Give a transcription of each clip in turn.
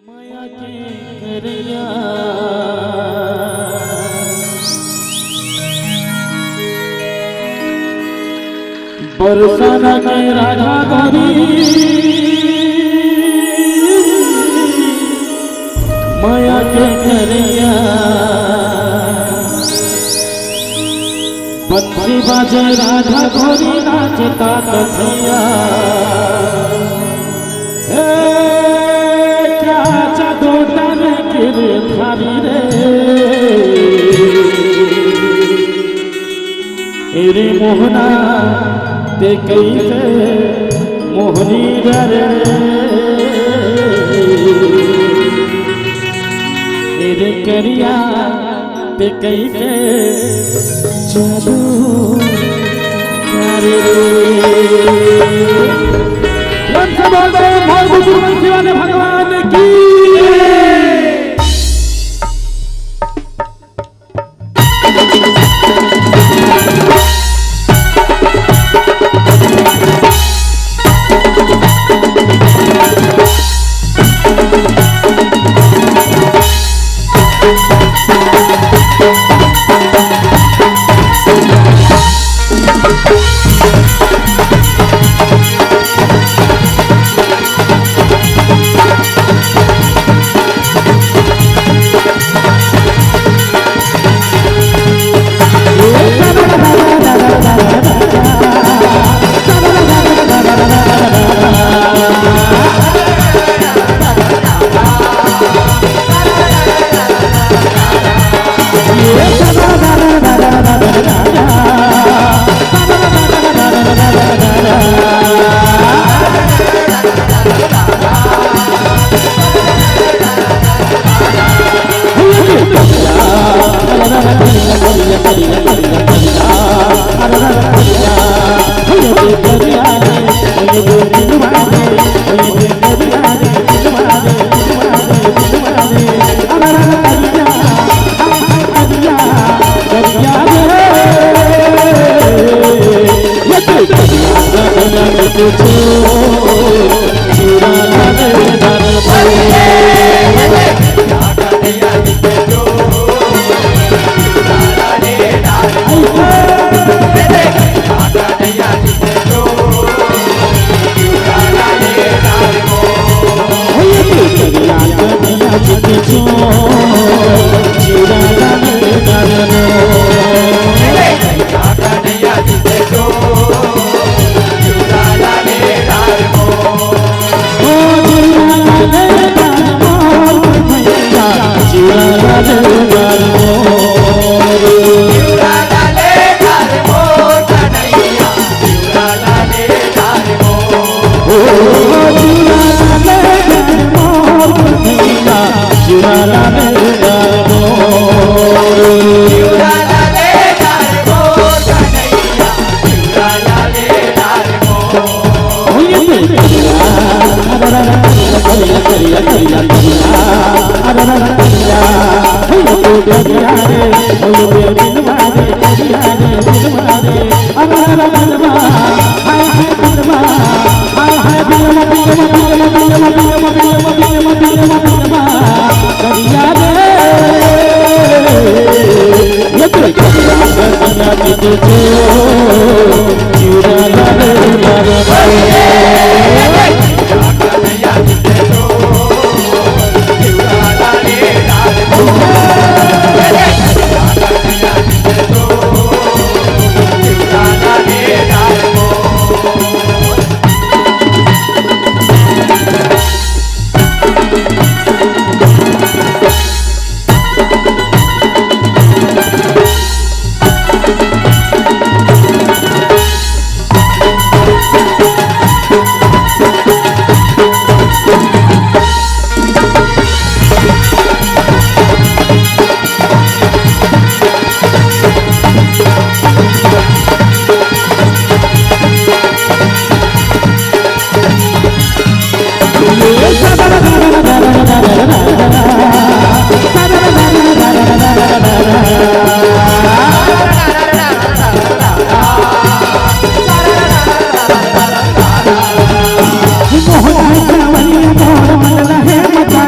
माया के करया बरसाना के राधा गौरी माया के करया बंसी बाजे राधा गौरी नाचता कथिया थारी रे मोहना ते कैसे मोहनी रे रे करिया ते कैसे जादू रे भगवान की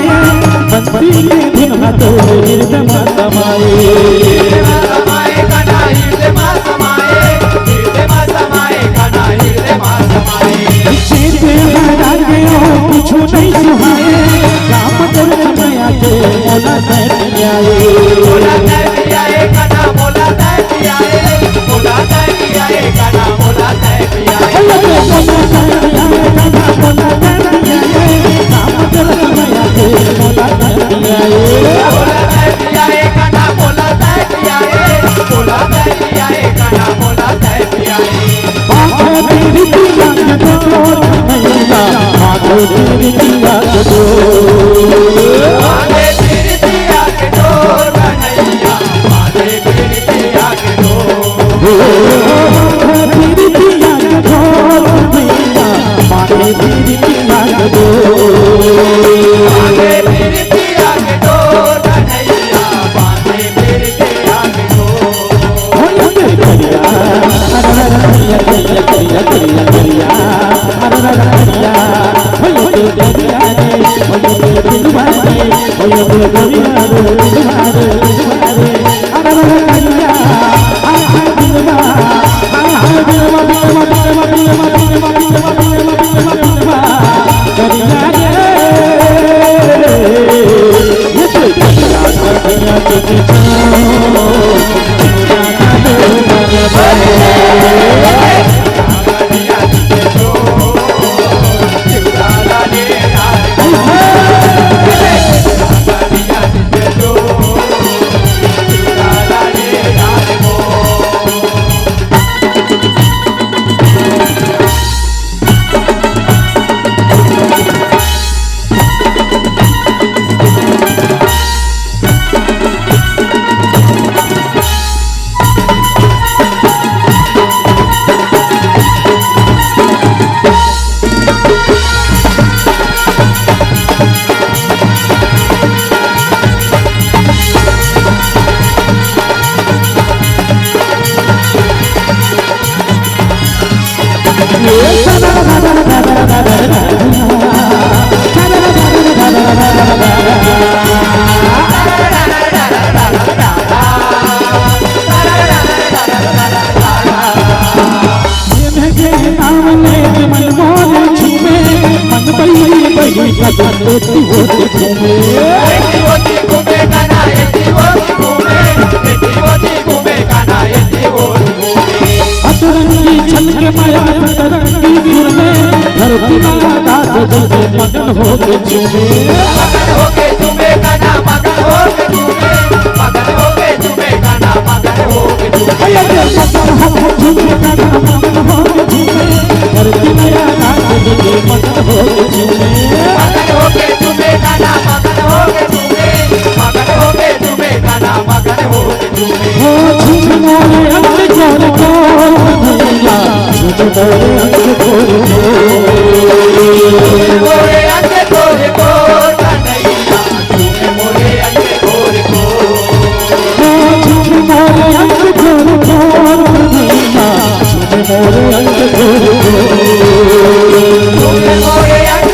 मोहन पीरतिया के डोर बांधे पीरतिया के डोर कन्हैया बांधे पीरतिया के डोर पीरतिया के डोर कन्हैया बांधे पीरतिया के डोर बांधे पीरतिया के डोर कन्हैया बांधे पीरतिया के अतरंगी छलके माया अतरंगी सुर में धरती माता जैसे मगन हो के झूमे मगन हो के झूमे गाना मगन हो के झूमे मगन हो के झूमे गाना मगन हो के झूमे झूमे गाना मगन हो के झूमे धरती माता जैसे मगन हो के झूमे मगन हो के झूमे गाना मगन हो के झूमे मगन हो के झूमे गाना मगन हो के झूमे हो झूम मोरे अंग जोर जोर भैया झूम मोरे अंग जोर मोरे अंग गोर गोर कन्हैया झूमे मोरे अंग गोर गोर झूम मोरे अंग जोर जोर भैया झूम मोरे अंग जोर झूमे मोरे अंग